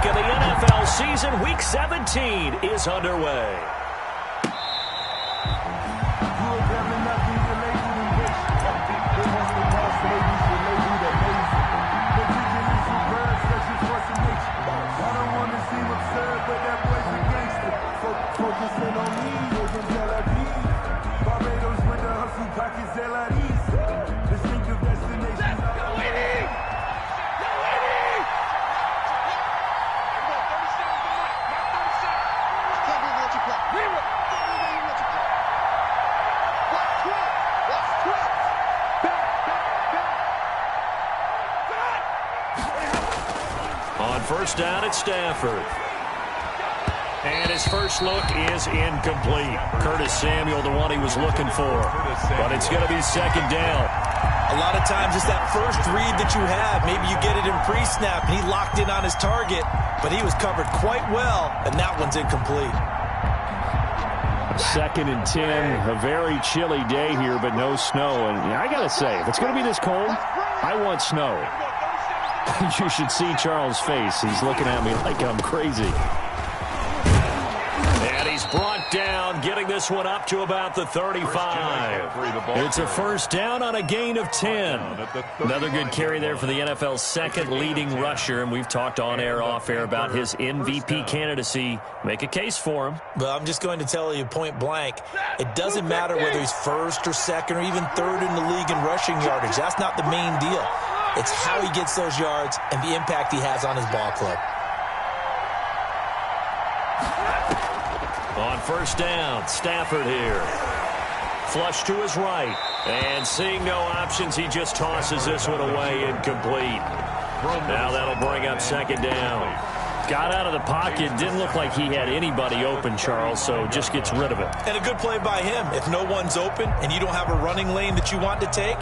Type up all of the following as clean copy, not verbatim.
of the NFL season. Week 17 is underway. On first down at Stafford. And his first look is incomplete. Curtis Samuel, the one he was looking for. But it's going to be second down. A lot of times it's that first read that you have. Maybe you get it in pre-snap, and he locked in on his target, but he was covered quite well, and that one's incomplete. Second and 10, a very chilly day here, but no snow. And I got to say, if it's going to be this cold, I want snow. You should see Charles' face. He's looking at me like I'm crazy. And he's brought down, getting this one up to about the 35. It's a first down on a gain of 10. Another good carry there for the NFL's second leading rusher, and we've talked on air, off air about his MVP candidacy. Make a case for him. Well, I'm just going to tell you point blank, it doesn't matter whether he's first or second or even third in the league in rushing yardage. That's not the main deal. It's how he gets those yards and the impact he has on his ball club. On first down, Stafford here. Flush to his right. And seeing no options, he just tosses this one away, incomplete. Now that'll bring up second down. Got out of the pocket. Didn't look like he had anybody open, Charles, so just gets rid of it. And a good play by him. If no one's open and you don't have a running lane that you want to take,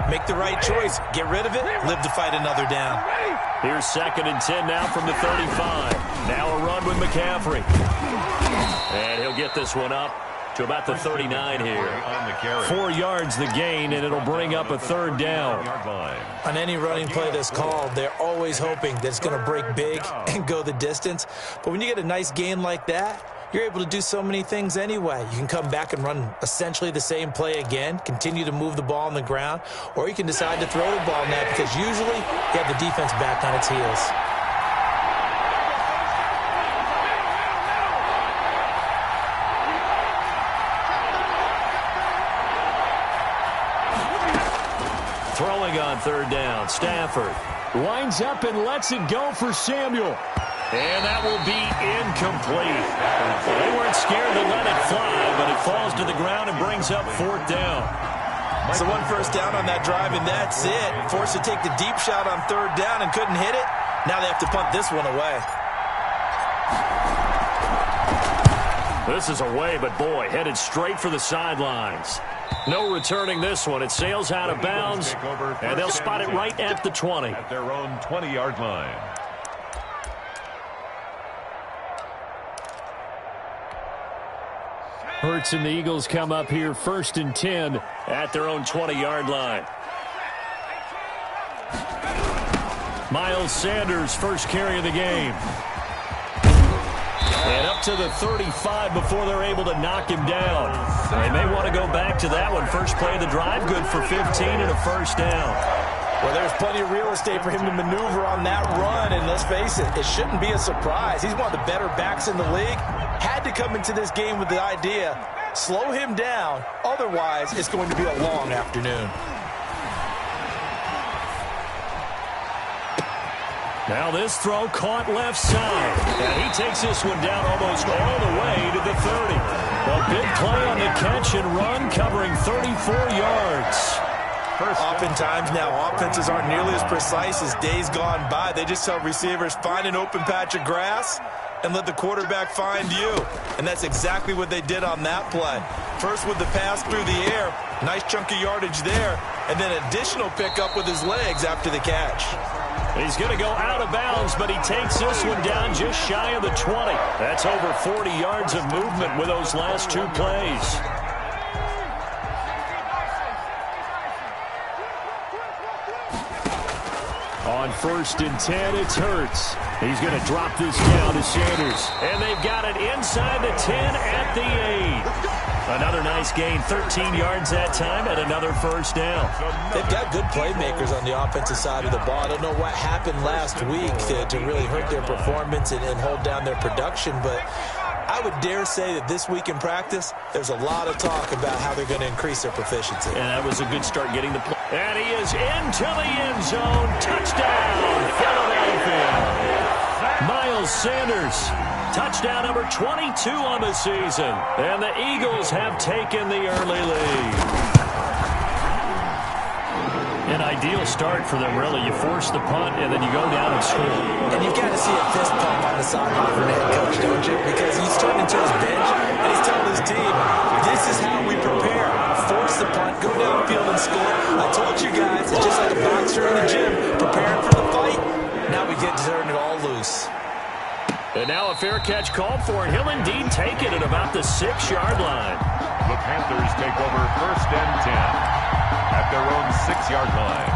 make the right choice. Get rid of it. Live to fight another down. Here's second and 10 now from the 35. Now a run with McCaffrey. And he'll get this one up to about the 39 here. 4 yards the gain, and it'll bring up a third down. On any running play that's called, they're always hoping that it's going to break big and go the distance. But when you get a nice gain like that, you're able to do so many things anyway. You can come back and run essentially the same play again, continue to move the ball on the ground, or you can decide to throw the ball now because usually you have the defense back on its heels. Throwing on third down, Stafford winds up and lets it go for Samuel. And that will be incomplete. They weren't scared to let it fly, but it falls to the ground and brings up fourth down. So one first down on that drive, and that's it. Forced to take the deep shot on third down and couldn't hit it. Now they have to punt this one away. This is away, but boy, headed straight for the sidelines. No returning this one. It sails out of bounds, and they'll spot it right at the 20. At their own 20-yard line. Hurts and the Eagles come up here first and 10 at their own 20-yard line. Miles Sanders, first carry of the game. And up to the 35 before they're able to knock him down. They may want to go back to that one. First play of the drive, good for 15 and a first down. Well, there's plenty of real estate for him to maneuver on that run, and let's face it, it shouldn't be a surprise. He's one of the better backs in the league. Had to come into this game with the idea, slow him down, otherwise it's going to be a long afternoon. Now this throw caught left side. And he takes this one down almost all the way to the 30. A big play on the catch and run, covering 34 yards. Oftentimes now offenses aren't nearly as precise as days gone by. They just tell receivers, find an open patch of grass and let the quarterback find you. And that's exactly what they did on that play. First with the pass through the air, nice chunk of yardage there, and then additional pickup with his legs after the catch. He's going to go out of bounds, but he takes this one down just shy of the 20. That's over 40 yards of movement with those last two plays. On on 1st and 10. It's Hurts. He's going to drop this down to Sanders. And they've got it inside the 10 at the 8. Another nice gain, 13 yards that time, and another first down. They've got good playmakers on the offensive side of the ball. I don't know what happened last week to really hurt their performance and hold down their production, but I would dare say that this week in practice, there's a lot of talk about how they're going to increase their proficiency. And that was a good start getting the play. And he is into the end zone. Touchdown, Philadelphia. Miles Sanders, touchdown number 22 on the season. And the Eagles have taken the early lead. An ideal start for them, really. You force the punt, and then you go down and score. And you've got to see a fist pump on the sideline for the head coach, don't you? Because he's turning to his bench, and he's telling his team, this is how we prepare. Force the punt, go downfield and score. I told you guys, it's just like a boxer in the gym, preparing for the fight. Now we get to turn it all loose. And now a fair catch called for, and he'll indeed take it at about the 6-yard line. The Panthers take over 1st and 10 at their own 6-yard line.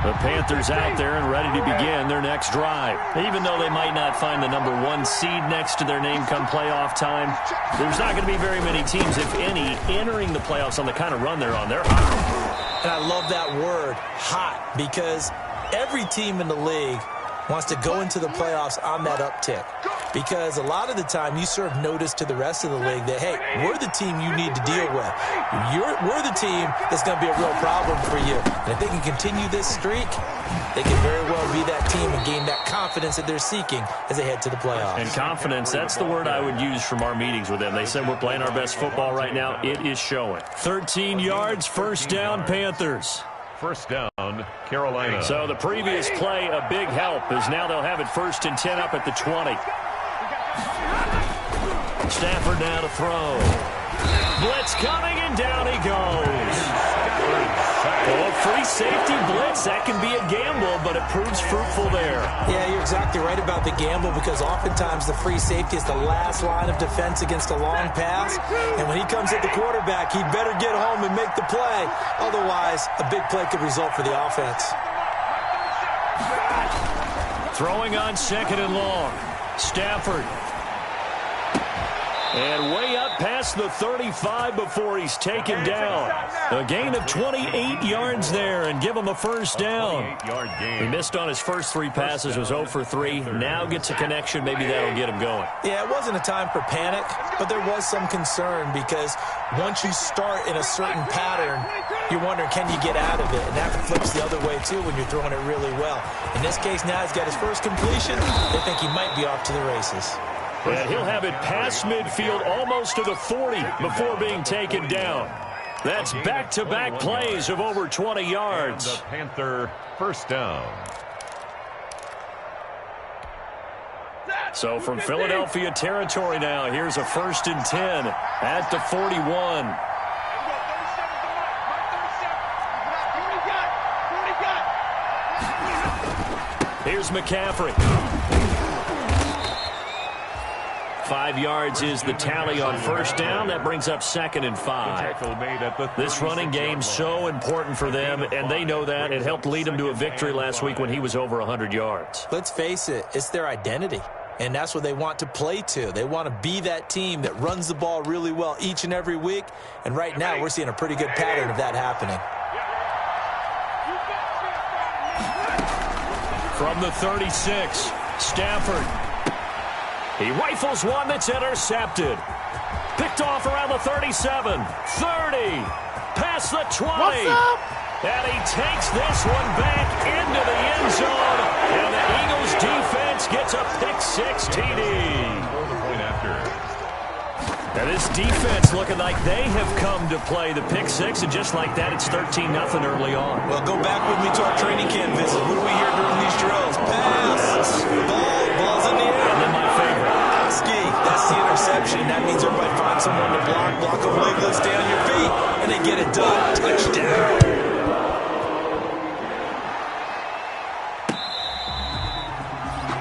The Panthers out there and ready to begin their next drive. Even though they might not find the number 1 seed next to their name come playoff time, there's not going to be very many teams, if any, entering the playoffs on the kind of run they're on. They're hot. And I love that word, hot, because every team in the league wants to go into the playoffs on that uptick. Because a lot of the time you serve notice to the rest of the league that, hey, we're the team you need to deal with. We're the team that's going to be a real problem for you. And if they can continue this streak, they can very well be that team and gain that confidence that they're seeking as they head to the playoffs. And confidence, that's the word I would use from our meetings with them. They said we're playing our best football right now. It is showing. 13 yards, first down, Panthers. First down, Carolina. So the previous play, a big help, as now they'll have it 1st and 10 up at the 20. Stafford now to throw. Blitz coming, and down he goes. Oh, free safety blitz. That can be a gamble, but it proves fruitful there. Yeah, you're exactly right about the gamble, because oftentimes the free safety is the last line of defense against a long pass. And when he comes at the quarterback, he'd better get home and make the play. Otherwise, a big play could result for the offense. Throwing on 2nd and long. Stafford. And way up past the 35 before he's taken down. A gain of 28 yards there, and give him a first down. He missed on his first 3 passes, was 0 for 3. Now gets a connection. Maybe that'll get him going. Yeah, it wasn't a time for panic, but there was some concern, because once you start in a certain pattern, you're wondering, can you get out of it? And that flips the other way, too, when you're throwing it really well. In this case, now he's got his first completion. They think he might be off to the races. And he'll have it past midfield, almost to the 40 before being taken down. That's back-to-back plays of over 20 yards. And the Panther first down. So from Philadelphia territory now, here's a 1st and 10 at the 41. Here's McCaffrey. 5 yards is the tally on first down. That brings up 2nd and 5. This running game so important for them, and they know that. It helped lead them to a victory last week when he was over 100 yards. Let's face it, it's their identity, and that's what they want to play to. They want to be that team that runs the ball really well each and every week, and right now we're seeing a pretty good pattern of that happening. From the 36, Stafford. He rifles one that's intercepted. Picked off around the 37, 30, past the 20. And he takes this one back into the end zone. And the Eagles defense gets a pick-6 TD. And this defense looking like they have come to play the pick-6, and just like that, it's 13-0 early on. Well, go back with me to our training camp visit. What do we hear during these drills? Pass, ball's in the air. And then my favorite. Ski, that's the interception. That means everybody finds someone to block a wiggler, stay on your feet, and they get it done. Touchdown.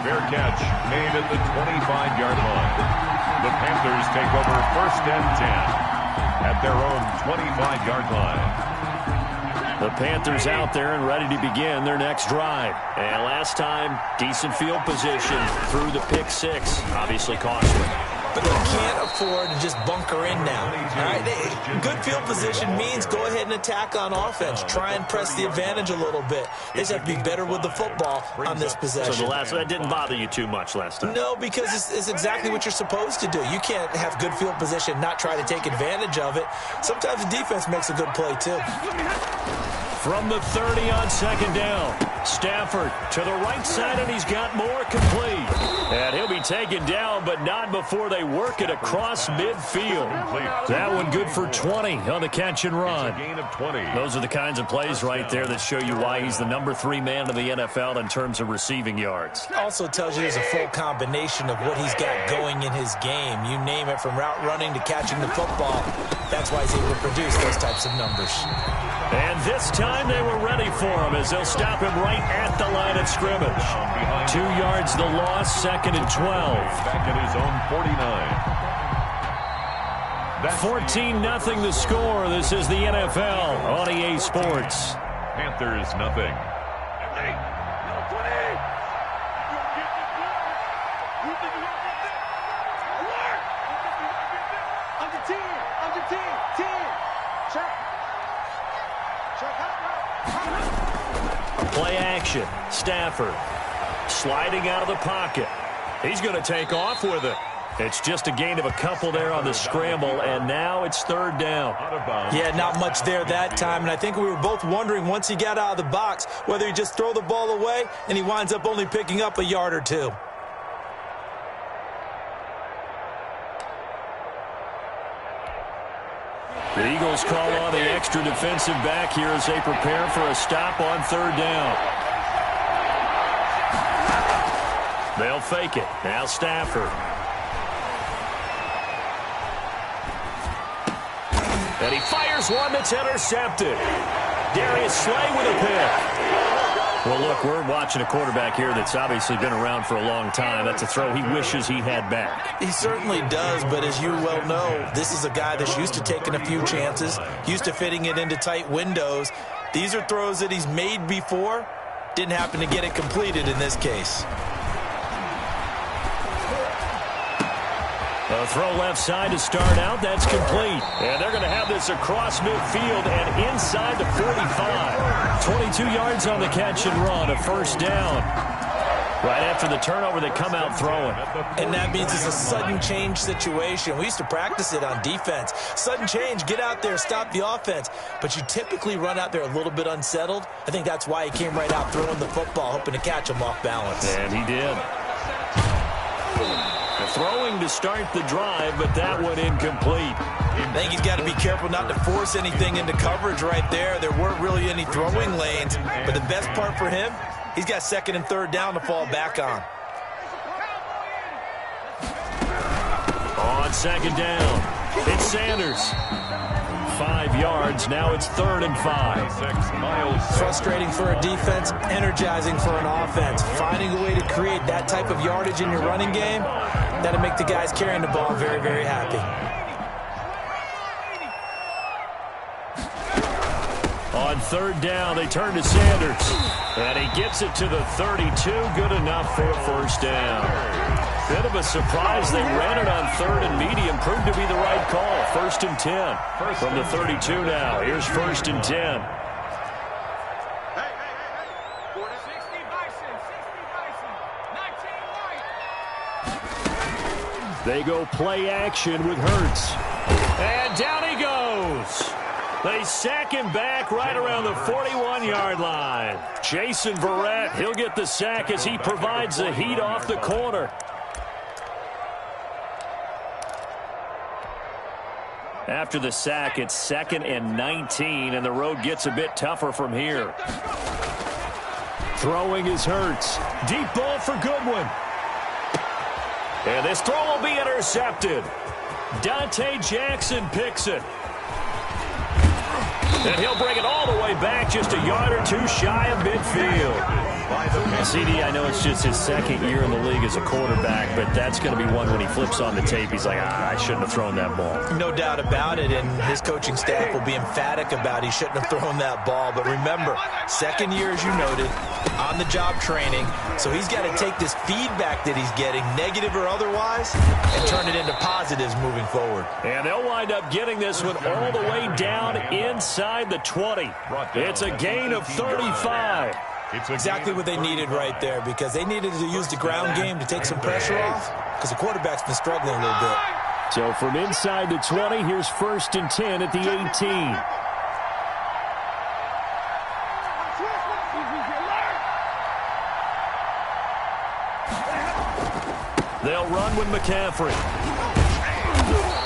Fair catch made at the 25-yard line. The Panthers take over 1st and 10 at their own 25-yard line. The Panthers out there and ready to begin their next drive. And last time, decent field position through the pick six. Obviously costly. But they can't afford to just bunker in now. All right, good field position means go ahead and attack on offense. Try and press the advantage a little bit. They just have to be better with the football on this possession. So that didn't bother you too much last time? No, because it's exactly what you're supposed to do. You can't have good field position, not try to take advantage of it. Sometimes the defense makes a good play, too. From the 30 on second down, Stafford to the right side, and he's got more complete. And he'll be taken down, but not before they work it across midfield. That one good for 20 on the catch and run. Gain of 20. Those are the kinds of plays right there that show you why he's the number 3 man in the NFL in terms of receiving yards. Also tells you there's a full combination of what he's got going in his game. You name it, from route running to catching the football. That's why he's able to produce those types of numbers. And this time they were ready for him as they'll stop him right at the line of scrimmage. 2 yards the loss, 2nd and 12. Back at his own 49. 14-0 the score. This is the NFL on EA Sports. Panthers nothing. Play action. Stafford sliding out of the pocket. He's going to take off with it. It's just a gain of a couple there on the scramble, and now it's 3rd down. Yeah, not much there that time, and I think we were both wondering once he got out of the box whether he just throw the ball away and he winds up only picking up a yard or two. The Eagles call on the extra defensive back here as they prepare for a stop on 3rd down. They'll fake it. Now Stafford. And he fires one that's intercepted. Darius Slay with a pick. Well, look, we're watching a quarterback here that's obviously been around for a long time. That's a throw he wishes he had back. He certainly does, but as you well know, this is a guy that's used to taking a few chances, used to fitting it into tight windows. These are throws that he's made before. Didn't happen to get it completed in this case. A throw left side to start out. That's complete. And they're going to have this across midfield and inside the 45. 22 yards on the catch and run. A 1st down. Right after the turnover, they come out throwing. And that means it's a sudden change situation. We used to practice it on defense. Sudden change, get out there, stop the offense. But you typically run out there a little bit unsettled. I think that's why he came right out throwing the football, hoping to catch him off balance. And he did. Throwing to start the drive, but that one incomplete. I think he's got to be careful not to force anything into coverage right there. There weren't really any throwing lanes, but the best part for him, he's got 2nd and 3rd down to fall back on. On 2nd down, it's Sanders. 5 yards, now it's 3rd and 5. Frustrating for a defense, energizing for an offense. Finding a way to create that type of yardage in your running game, that'll make the guys carrying the ball very, very happy. On 3rd down, they turn to Sanders. And he gets it to the 32. Good enough for a 1st down. Bit of a surprise. They ran it on 3rd and medium. Proved to be the right call. 1st and 10 from the 32 now. Here's 1st and 10. They go play action with Hurts. And down he goes. They sack him back right around the 41-yard line. Jason Verrett, he'll get the sack as he provides the heat off the corner. After the sack, it's 2nd and 19, and the road gets a bit tougher from here. Throwing is Hurts. Deep ball for Goodwin. And this throw will be intercepted. Dante Jackson picks it. And he'll bring it all the way back, just a yard or two shy of midfield. CD, I know it's just his second year in the league as a quarterback, but that's going to be one when he flips on the tape, he's like, I shouldn't have thrown that ball. No doubt about it, and his coaching staff will be emphatic about he shouldn't have thrown that ball. But remember, second year, as you noted, on-the-job training, so he's got to take this feedback that he's getting, negative or otherwise, and turn it into positives moving forward. And they'll wind up getting this one all the way down inside the 20. It's a gain of 35. It's exactly what they needed right there, because they needed to use the ground game to take some pressure off, because the quarterback's been struggling a little bit. So from inside the 20, here's 1st and 10 at the 18. They'll run with McCaffrey.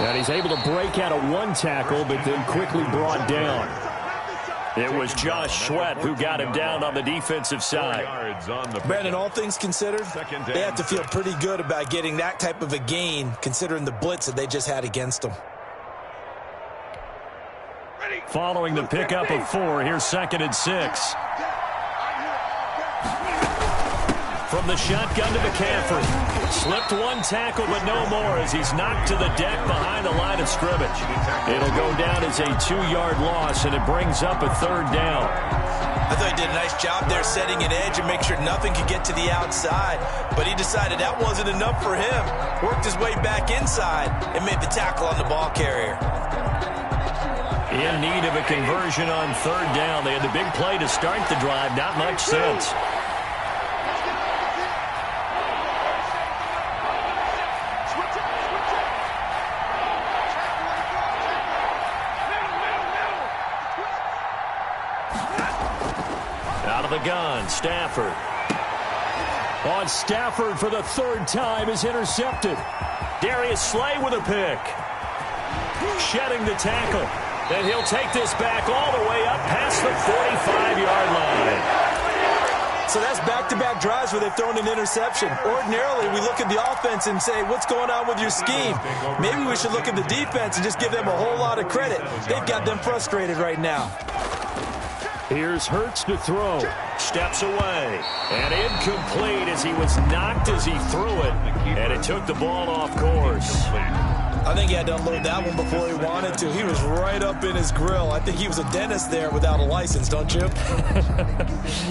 And he's able to break out of one tackle, but then quickly brought down. It was Josh Sweat who got him down on the defensive side. Brandon, all things considered, they have to feel pretty good about getting that type of a gain, considering the blitz that they just had against them. Following the pickup of 4, here's 2nd and 6. From the shotgun to McCaffrey. Slipped one tackle, but no more as he's knocked to the deck behind the line of scrimmage. It'll go down as a 2-yard loss, and it brings up a 3rd down. I thought he did a nice job there setting an edge and make sure nothing could get to the outside, but he decided that wasn't enough for him. Worked his way back inside and made the tackle on the ball carrier. In need of a conversion on 3rd down. They had the big play to start the drive, not much since. The gun, Stafford. On Stafford for the 3rd time is intercepted. Darius Slay with a pick. Shedding the tackle. And he'll take this back all the way up past the 45-yard line. So that's back-to-back drives where they've thrown an interception. Ordinarily, we look at the offense and say, what's going on with your scheme? Maybe we should look at the defense and just give them a whole lot of credit. They've got them frustrated right now. Here's Hurts to throw. Steps away. And incomplete as he was knocked as he threw it. And it took the ball off course. I think he had to unload that one before he wanted to. He was right up in his grill. I think he was a dentist there without a license, don't you?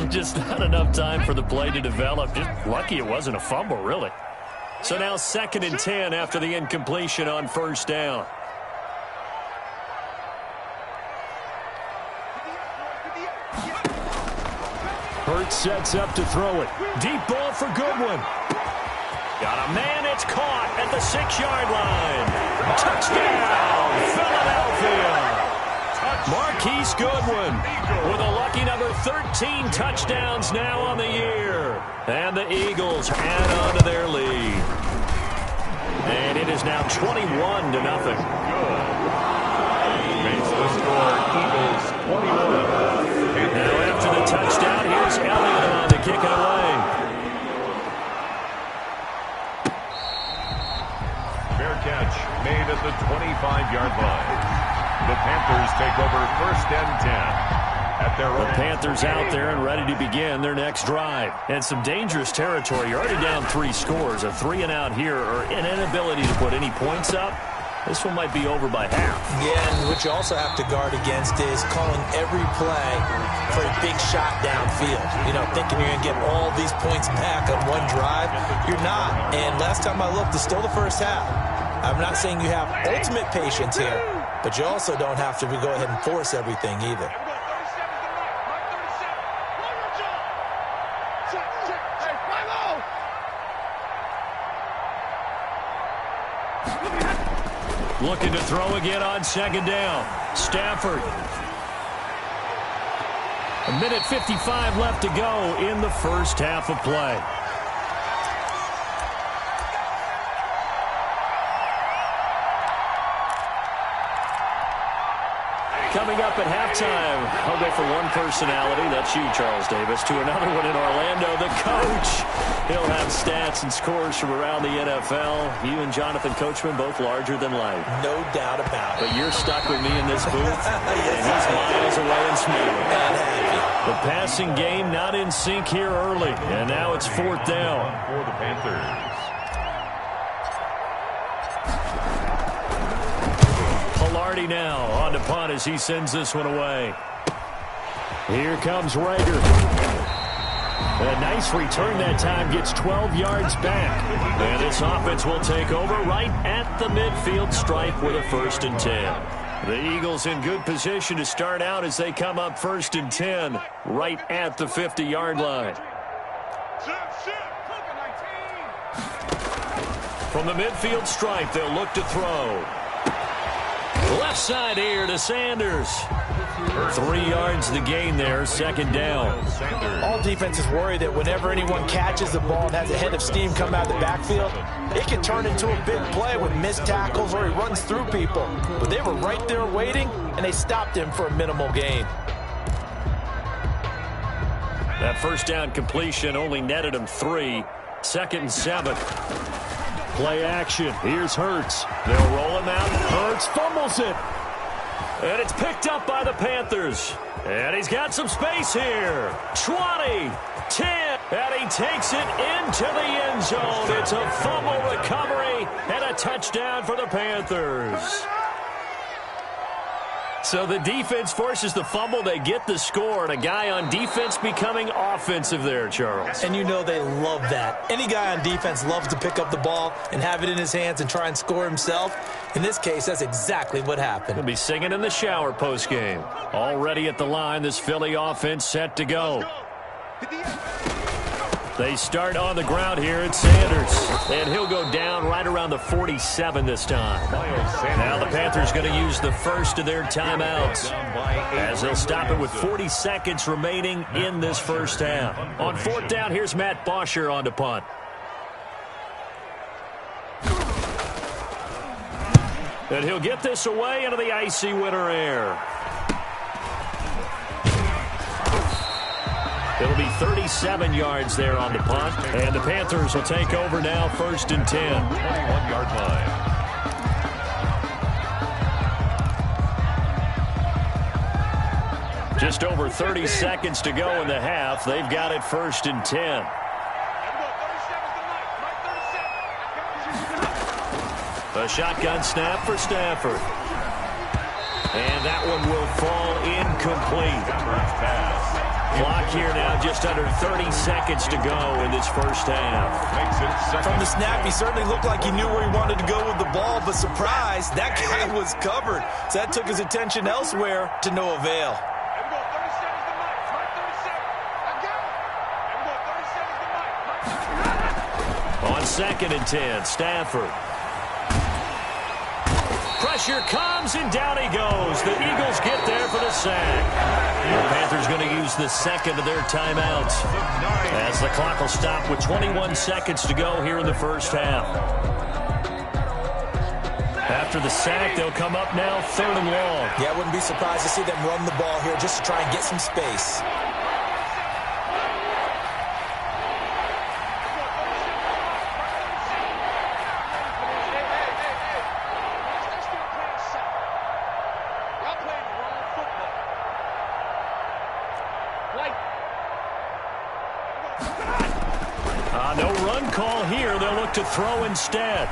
Just not enough time for the play to develop. Just lucky it wasn't a fumble, really. So now 2nd and 10 after the incompletion on 1st down. Hurts sets up to throw it. Deep ball for Goodwin. Got a man, it's caught at the 6-yard line. Touchdown, Philadelphia. Marquise Goodwin with a lucky number 13 touchdowns now on the year. And the Eagles add on to their lead. And it is now 21-0. Makes the score Eagles 21. Now after the touchdown, here's Elliott on to kick it away. Fair catch made at the 25-yard line. The Panthers take over 1st and 10. At their The Panthers out there and ready to begin their next drive. And some dangerous territory. You're already down 3 scores. A 3-and-out here or an inability to put any points up. This one might be over by half. Yeah, and what you also have to guard against is calling every play for a big shot downfield. You know, thinking you're going to get all these points back on one drive. You're not. And last time I looked, it's still the first half. I'm not saying you have ultimate patience here, but you also don't have to go ahead and force everything either. Looking to throw again on 2nd down. Stafford. 1:55 left to go in the 1st half of play. Coming up at halftime, I'll go from one personality, that's you, Charles Davis, to another one in Orlando, the coach. He'll have stats and scores from around the NFL. You and Jonathan Coachman, both larger than life. No doubt about it. But you're stuck with me in this booth, and he's miles away and smiling. And happy. The passing game not in sync here early, and now it's 4th down. For the Panthers. Pilardi now on the punt as he sends this one away. Here comes Rager. A nice return that time, gets 12 yards back. And this offense will take over right at the midfield stripe with a 1st and 10. The Eagles in good position to start out as they come up 1st and 10 right at the 50-yard line. From the midfield stripe, they'll look to throw. Left side here to Sanders. 3 yards the gain there, 2nd down. All defenses worry that whenever anyone catches the ball and has a head of steam come out of the backfield, it can turn into a big play with missed tackles or he runs through people. But they were right there waiting, and they stopped him for a minimal gain. That 1st down completion only netted him 3. 2nd and 7. Play action. Here's Hurts. They'll roll him out. Hurts fumbles it. And it's picked up by the Panthers. And he's got some space here. 20, 10, and he takes it into the end zone. It's a fumble recovery and a touchdown for the Panthers. So the defense forces the fumble. They get the score, and a guy on defense becoming offensive there, Charles. And you know they love that. Any guy on defense loves to pick up the ball and have it in his hands and try and score himself. In this case, that's exactly what happened. He'll be singing in the shower postgame. Already at the line, this Philly offense set to go. They start on the ground here at Sanders. And he'll go down right around the 47 this time. Now the Panthers going to use the first of their timeouts, as they'll stop it with 40 seconds remaining in this 1st half. On 4th down, here's Matt Bosher on the punt. And he'll get this away into the icy winter air. It'll be 37 yards there on the punt. And the Panthers will take over now, 1st and 10. 21-yard line. Just over 30 seconds to go in the half. They've got it 1st and 10. A shotgun snap for Stafford. And that one will fall incomplete. Clock here now, just under 30 seconds to go in this 1st half. From the snap, he certainly looked like he knew where he wanted to go with the ball, but surprise, that guy was covered. So that took his attention elsewhere to no avail. On 2nd and 10, Stafford. Pressure comes, and down he goes. The Eagles get there for the sack. The Panthers going to use the 2nd of their timeouts, as the clock will stop with 21 seconds to go here in the 1st half. After the sack, they'll come up now 3rd and long. Yeah, I wouldn't be surprised to see them run the ball here just to try and get some space. No run call here. They'll look to throw instead.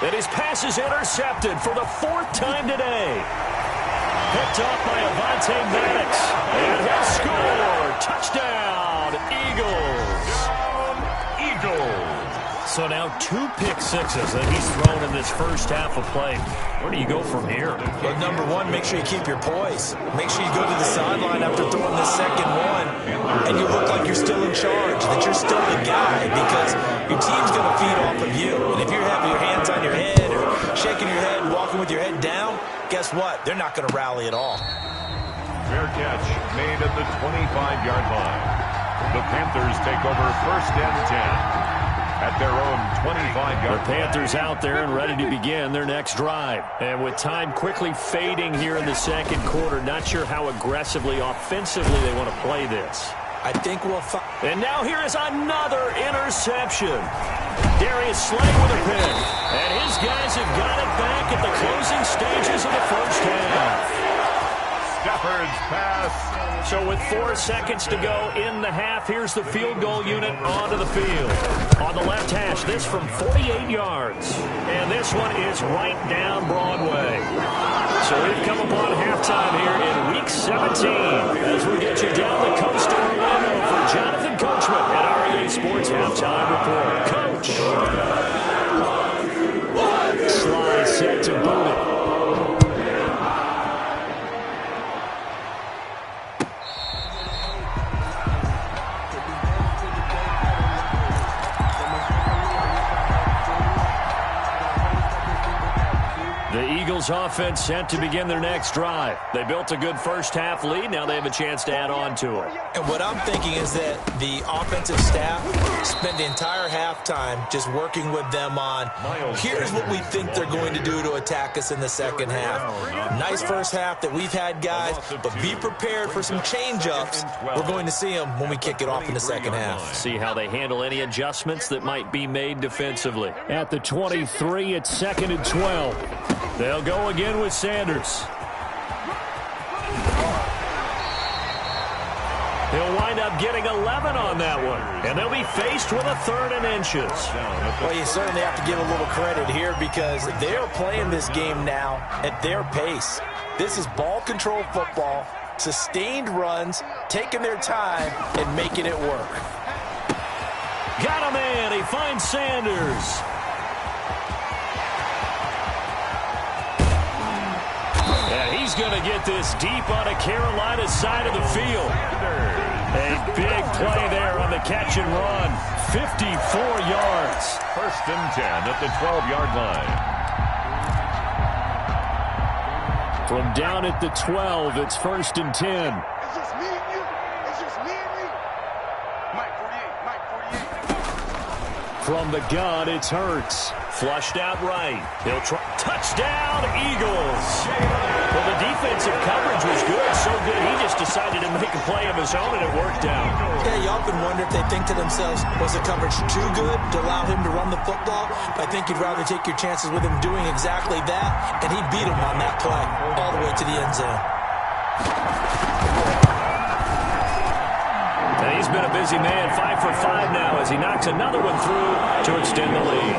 And his pass is intercepted for the 4th time today. Picked off by Avonte Maddox. And he'll score. Touchdown, Eagles. Eagles. So now 2 pick sixes that he's thrown in this 1st half of play. Where do you go from here? Well, number one, make sure you keep your poise. Make sure you go to the sideline after throwing the 2nd one, and you look like you're still in charge, that you're still the guy, because your team's going to feed off of you. And if you're having your hands on your head or shaking your head and walking with your head down, guess what? They're not going to rally at all. Fair catch made at the 25-yard line. The Panthers take over 1st and 10. At their own 25-yard. The Panthers out there and ready to begin their next drive. And with time quickly fading here in the 2nd quarter, not sure how aggressively, offensively they want to play this. I think we'll find. And now here is another interception. Darius Slay with a pick. And his guys have got it back at the closing stages of the 1st half. Stafford's pass. So with 4 seconds to go in the half, here's the field goal unit onto the field. On the left hash, this from 48 yards. And this one is right down Broadway. So we've come upon halftime here in Week 17 as we get you down the coast to Orlando for Jonathan Coachman at REA Sports Halftime Report. Coach. Slide set to boot it. Offense set to begin their next drive. They built a good first half lead. Now they have a chance to add on to it. And what I'm thinking is that the offensive staff spent the entire halftime just working with them on, here's what we think they're going to do to attack us in the second half. Nice first half that we've had, guys, but be prepared for some change-ups. We're going to see them when we kick it off in the second half. See how they handle any adjustments that might be made defensively. At the 23, it's 2nd and 12. They'll go again with Sanders. He'll wind up getting 11 on that one. And they'll be faced with a 3rd and inches. Well, you certainly have to give a little credit here because they're playing this game now at their pace. This is ball control football, sustained runs, taking their time, and making it work. Got a man. He finds Sanders. And he's going to get this deep on a Carolina side of the field. A big play there on the catch and run. 54 yards. 1st and 10 at the 12-yard line. From down at the 12, it's 1st and 10. It's just me and you. It's just me and you. Mike 48. From the gun, it's Hurts. Flushed out right. He'll try. Touchdown, Eagles. Well, the defensive coverage was good. So good, he just decided to make a play of his own, and it worked out. Yeah, you often wonder if they think to themselves, was the coverage too good to allow him to run the football? I think you'd rather take your chances with him doing exactly that, and he beat him on that play all the way to the end zone. And he's been a busy man, 5 for 5 now as he knocks another one through to extend the lead.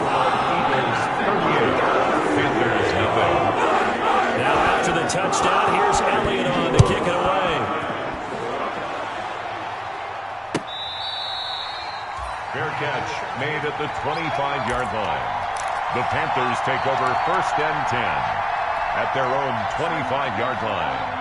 Now after the touchdown, here's Elliott on to kick it away. Fair catch made at the 25-yard line. The Panthers take over 1st and 10 at their own 25-yard line.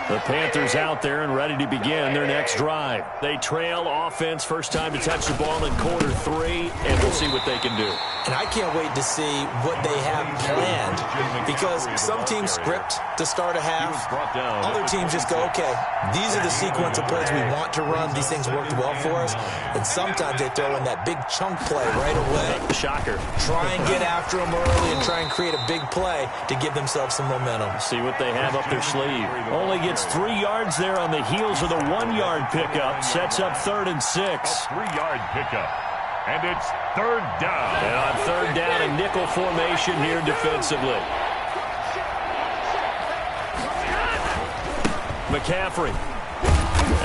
The Panthers out there and ready to begin their next drive. They trail offense, first time to touch the ball in quarter 3, and we'll see what they can do. And I can't wait to see what they have planned because some teams script to start a half. Other teams just go, okay, these are the sequence of plays we want to run. These things worked well for us. And sometimes they throw in that big chunk play right away. Shocker. Try and get after them early and try and create a big play to give themselves some momentum. See what they have up their sleeve. Only gets 3 yards there on the heels of the 1-yard pickup. Sets up 3rd and 6. A 3-yard pickup. And it's 3rd down. And on 3rd down, a nickel formation here defensively. McCaffrey.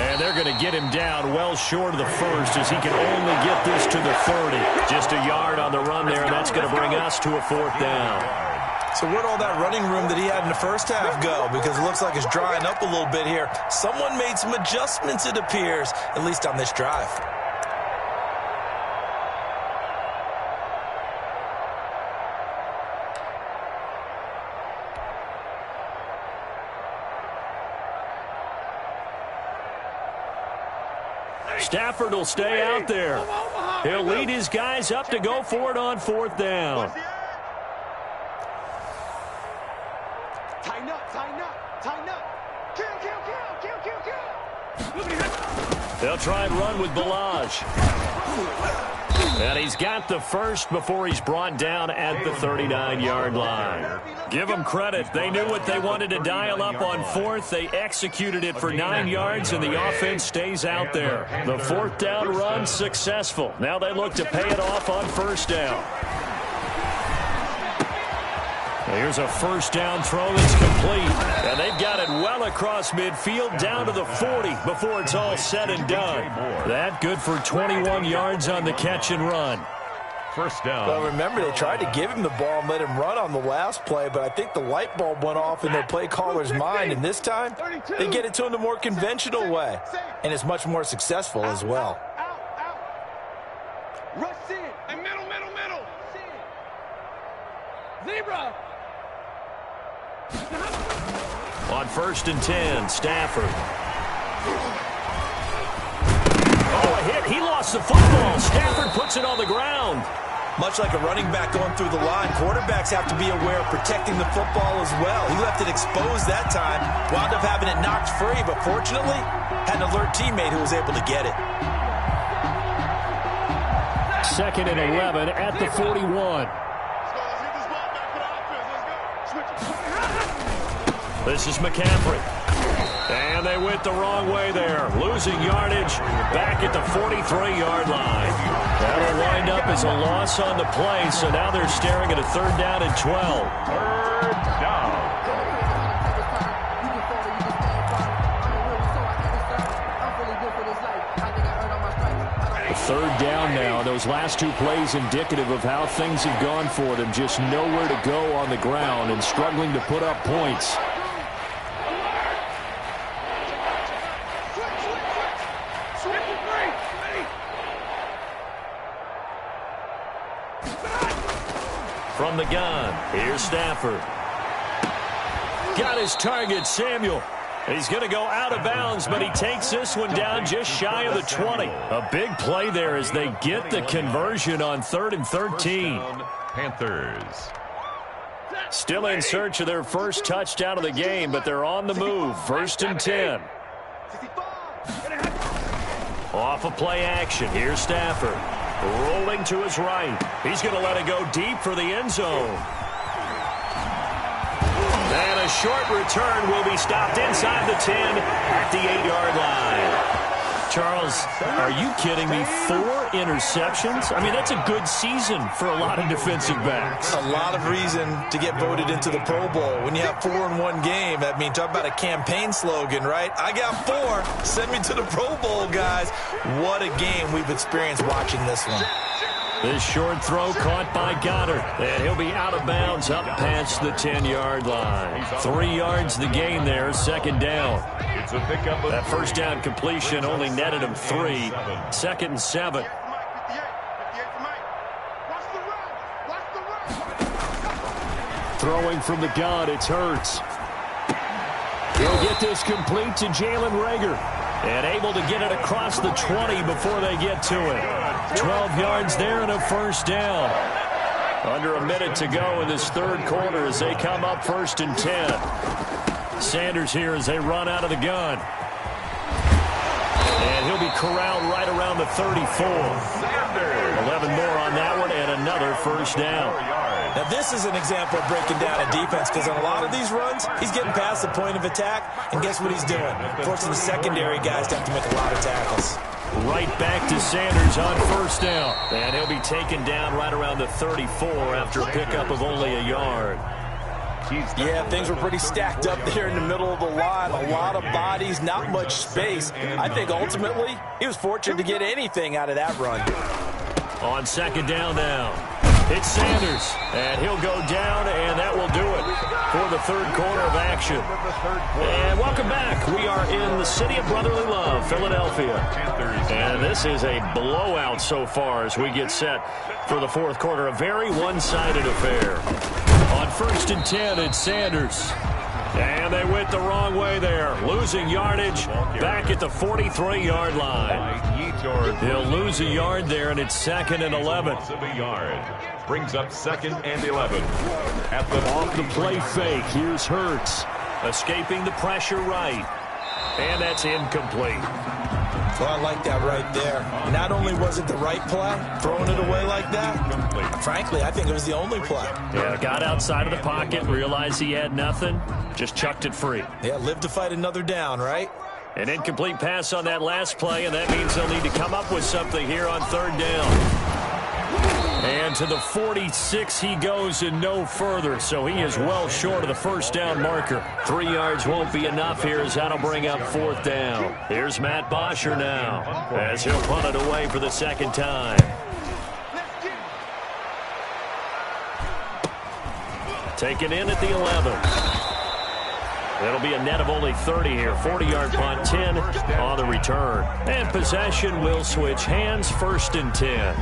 And they're going to get him down well short of the 1st as he can only get this to the 30. Just a yard on the run there, and that's going to bring us to a 4th down. So where'd all that running room that he had in the first half go? Because it looks like it's drying up a little bit here. Someone made some adjustments, it appears, at least on this drive. Stafford will stay out there. He'll lead his guys up to go for it on 4th down. Tighten up, tighten up, tighten up. Kill, kill, kill, kill, kill, kill. They'll try and run with Balaj. And he's got the first before he's brought down at the 39-yard line. Give them credit. They knew what they wanted to dial up on 4th. They executed it for 9 yards, and the offense stays out there. The 4th down run successful. Now they look to pay it off on 1st down. Here's a first down throw that's complete. And they've got it well across midfield down to the 40 before it's all said and done. That good for 21 yards on the catch and run. First down. Well, remember, they tried to give him the ball and let him run on the last play, but I think the light bulb went off in their play caller's mind, and this time they get it to him the more conventional way, and it's much more successful as well. Rush in. And middle. Zebra. On 1st and 10, Stafford. Oh, a hit. He lost the football. Stafford puts it on the ground. Much like a running back going through the line, quarterbacks have to be aware of protecting the football as well. He left it exposed that time, wound up having it knocked free, but fortunately had an alert teammate who was able to get it. 2nd and 11 at the 41. This is McCaffrey. And they went the wrong way there. Losing yardage back at the 43-yard line. That'll wind up as a loss on the play, so now they're staring at a 3rd down and 12. 3rd down. Third down now. Those last 2 plays indicative of how things have gone for them. Just nowhere to go on the ground and struggling to put up points. From the gun, here's Stafford. Got his target, Samuel. He's going to go out of bounds, but he takes this one down just shy of the 20. A big play there as they get the conversion on 3rd and 13. Panthers. Still in search of their first touchdown of the game, but they're on the move. 1st and 10. Off of play action. Here's Stafford. Rolling to his right. He's going to let it go deep for the end zone. And a short return will be stopped inside the 10 at the 8-yard line. Charles, are you kidding me? 4 interceptions? I mean, that's a good season for a lot of defensive backs. A lot of reason to get voted into the Pro Bowl. When you have 4 in one game, I mean, talk about a campaign slogan, right? I got 4. Send me to the Pro Bowl, guys. What a game we've experienced watching this one. This short throw caught by Goddard, and he'll be out of bounds up past the 10-yard line. 3 yards the gain there, 2nd down. It's a pickup. That first down completion only netted him 3. 2nd and 7. Throwing from the gun, it's Hurts. He'll get this complete to Jalen Reagor. And able to get it across the 20 before they get to it. 12 yards there and a first down. Under a minute to go in this 3rd quarter as they come up 1st and 10. Sanders here as they run out of the gun. And he'll be corralled right around the 34. 11 more on that one and another first down. Now, this is an example of breaking down a defense because on a lot of these runs, he's getting past the point of attack, and guess what he's doing? Forcing the secondary guys to have to make a lot of tackles. Right back to Sanders on first down. And he'll be taken down right around the 34 after a pickup of only a yard. Yeah, things were pretty stacked up there in the middle of the line. A lot of bodies, not much space. I think ultimately he was fortunate to get anything out of that run. On 2nd down now. It's Sanders, and he'll go down, and that will do it for the 3rd quarter of action. And welcome back. We are in the city of brotherly love, Philadelphia. And this is a blowout so far as we get set for the 4th quarter. A very one-sided affair. On 1st and 10, it's Sanders. And they went the wrong way there. Losing yardage back at the 43-yard line. He'll lose a yard there, and it's 2nd and 11. Brings up 2nd and 11. At the off the play fake, here's Hurts. Escaping the pressure right. And that's incomplete. Well, I like that right there. Not only was it the right play, throwing it away like that, frankly, I think it was the only play. Yeah, got outside of the pocket, realized he had nothing, just chucked it free. Yeah, live to fight another down, right? An incomplete pass on that last play, and that means they'll need to come up with something here on 3rd down. And to the 46 he goes and no further, so he is well short of the first down marker. 3 yards won't be enough here as that'll bring up 4th down. Here's Matt Bosher now as he'll punt it away for the second time. Taken in at the 11. It'll be a net of only 30 here. 40-yard punt, 10 on the return. And possession will switch hands, 1st and 10.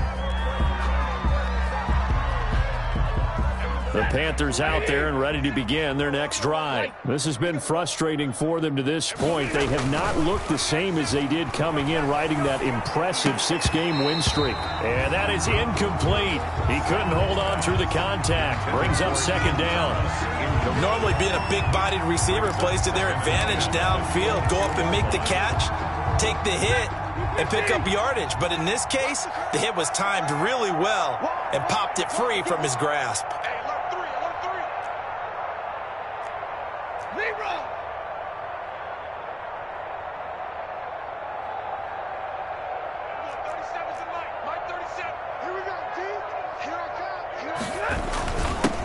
The Panthers out there and ready to begin their next drive. This has been frustrating for them to this point. They have not looked the same as they did coming in, riding that impressive 6-game win streak. And that is incomplete. He couldn't hold on through the contact. Brings up 2nd down. Normally being a big-bodied receiver plays to their advantage downfield. Go up and make the catch, take the hit, and pick up yardage. But in this case, the hit was timed really well and popped it free from his grasp.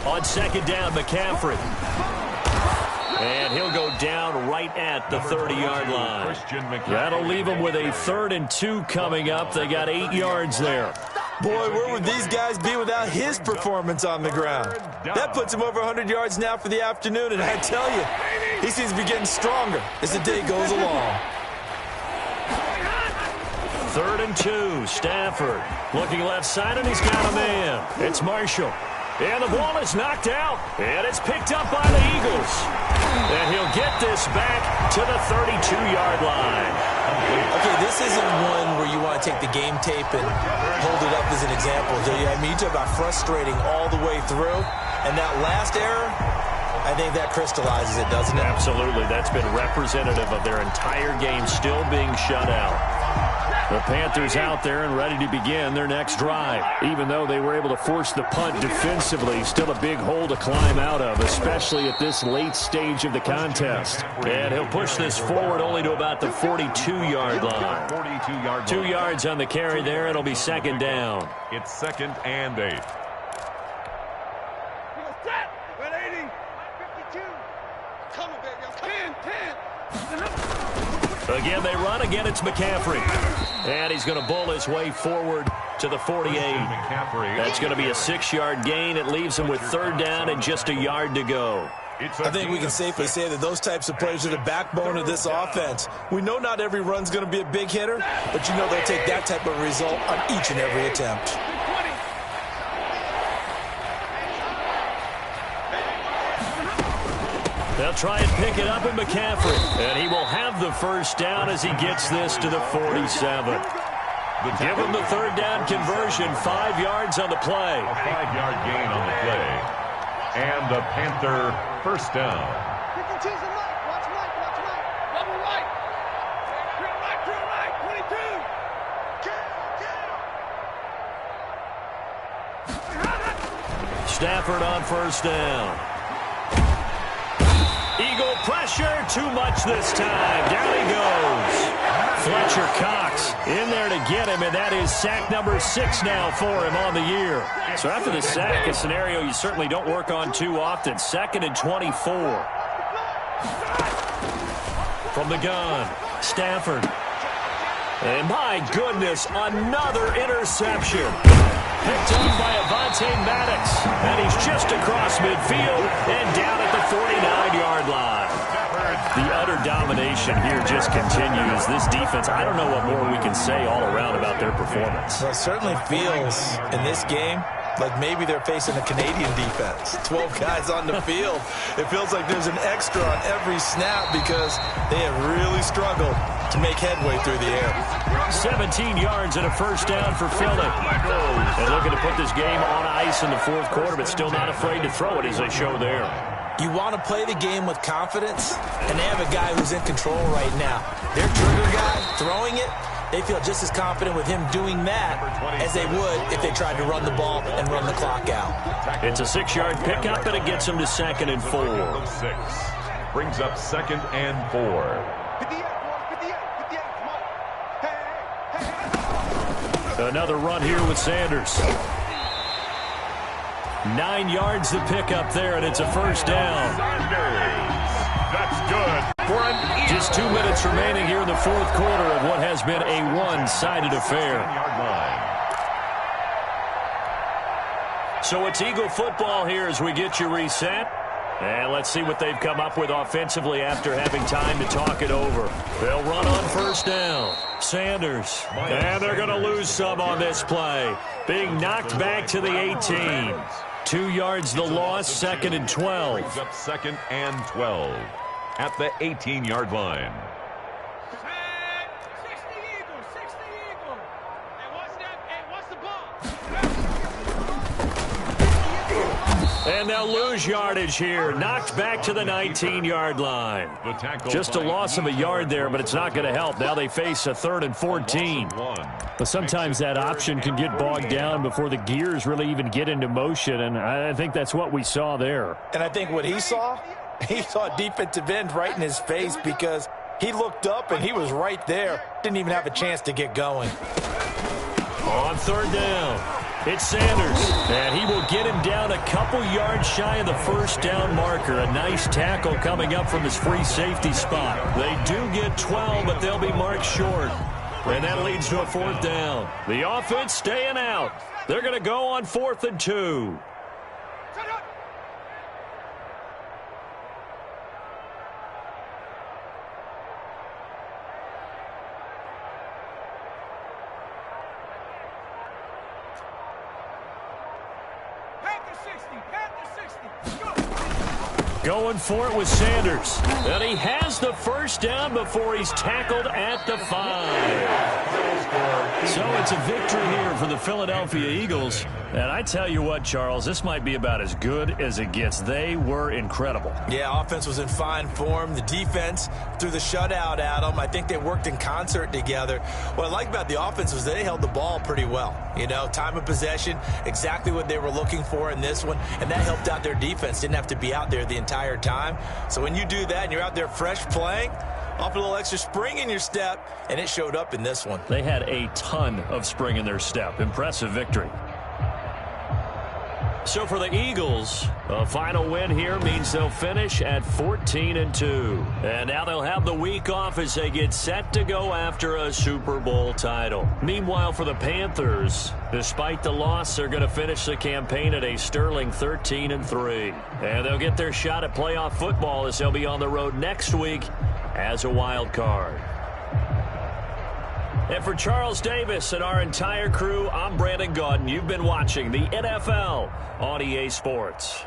On 2nd down, McCaffrey. And he'll go down right at the 30-yard line. That'll leave him with a 3rd and 2 coming up. They got 8 yards there. Boy, where would these guys be without his performance on the ground? That puts him over 100 yards now for the afternoon, and I tell you, he seems to be getting stronger as the day goes along. 3rd and 2, Stafford. Looking left side, and he's got a man. It's Marshall. And the ball is knocked out, and it's picked up by the Eagles. And he'll get this back to the 32-yard line. Okay, this isn't one where you want to take the game tape and hold it up as an example, do you? I mean, you talk about frustrating all the way through, and that last error, I think that crystallizes it, doesn't it? Absolutely. That's been representative of their entire game still being shut out. The Panthers out there and ready to begin their next drive. Even though they were able to force the punt defensively, still a big hole to climb out of, especially at this late stage of the contest. And he'll push this forward only to about the 42-yard line. 2 yards on the carry there. It'll be 2nd down. It's 2nd and 8. Again, they run. Again, it's McCaffrey. And he's going to bull his way forward to the 48. That's going to be a 6-yard gain. It leaves him with 3rd down and just a yard to go. I think we can safely say that those types of players are the backbone of this offense. We know not every run's going to be a big hitter, but you know they'll take that type of result on each and every attempt. They'll try and pick it up in McCaffrey. And he will have the 1st down as he gets this to the 47. Give him the 3rd down conversion. 5 yards on the play. A 5-yard gain on the play. And the Panther 1st down. Stafford on 1st down. Eagle pressure, too much this time. Down he goes. Fletcher Cox in there to get him, and that is sack number 6 now for him on the year. So after the sack, a scenario you certainly don't work on too often. 2nd and 24. From the gun, Stafford. And my goodness, another interception. Picked up by Avonte Maddox. And he's just across midfield and down at the 49-yard line. The utter domination here just continues. This defense, I don't know what more we can say all around about their performance. Well, it certainly feels in this game like maybe they're facing a Canadian defense. 12 guys on the field. It feels like there's an extra on every snap because they have really struggled to make headway through the air. 17 yards and a 1st down for Philly. And looking to put this game on ice in the 4th quarter, but still not afraid to throw it as they show there. You want to play the game with confidence, and they have a guy who's in control right now. Their trigger guy throwing it, they feel just as confident with him doing that as they would if they tried to run the ball and run the clock out. It's a 6-yard pickup, and it gets them to 2nd and 4. Brings up 2nd and 4. Another run here with Sanders. 9 yards to pick up there, and it's a first down. That's good. Just 2 minutes remaining here in the fourth quarter of what has been a one-sided affair. So it's Eagle football here as we get you reset. And let's see what they've come up with offensively after having time to talk it over. They'll run on first down. Sanders. And they're going to lose some on this play. Being knocked back to the 18. 2 yards the loss, 2nd and 12. Brings up 2nd and 12 at the 18-yard line. 60 Eagles, 60 Eagles. Hey, what's the ball? And they'll lose yardage here. Knocked back to the 19-yard line. Just a loss of a yard there, but it's not going to help. Now they face a 3rd and 14. But sometimes that option can get bogged down before the gears really even get into motion, and I think that's what we saw there. And I think what he saw defensive end right in his face because he looked up and he was right there. Didn't even have a chance to get going. On 3rd down, it's Sanders, and he will get him down a couple yards shy of the first down marker. A nice tackle coming up from his free safety spot. They do get 12, but they'll be marked short. And that leads to a 4th down. The offense staying out. They're going to go on 4th and 2. Going for it with Sanders. And he has the first down before he's tackled at the 5. So it's a victory here for the Philadelphia Eagles. And I tell you what, Charles, this might be about as good as it gets. They were incredible. Yeah, offense was in fine form. The defense threw the shutout at them. I think they worked in concert together. What I like about the offense was they held the ball pretty well. You know, time of possession, exactly what they were looking for in this one. And that helped out their defense. Didn't have to be out there the entire time. So when you do that and you're out there fresh playing, off a little extra spring in your step, and it showed up in this one. They had a ton of spring in their step. Impressive victory. So for the Eagles, a final win here means they'll finish at 14-2. And now they'll have the week off as they get set to go after a Super Bowl title. Meanwhile, for the Panthers, despite the loss, they're going to finish the campaign at a sterling 13-3. And they'll get their shot at playoff football as they'll be on the road next week as a wild card. And for Charles Davis and our entire crew, I'm Brandon Gaudin. You've been watching the NFL on EA Sports.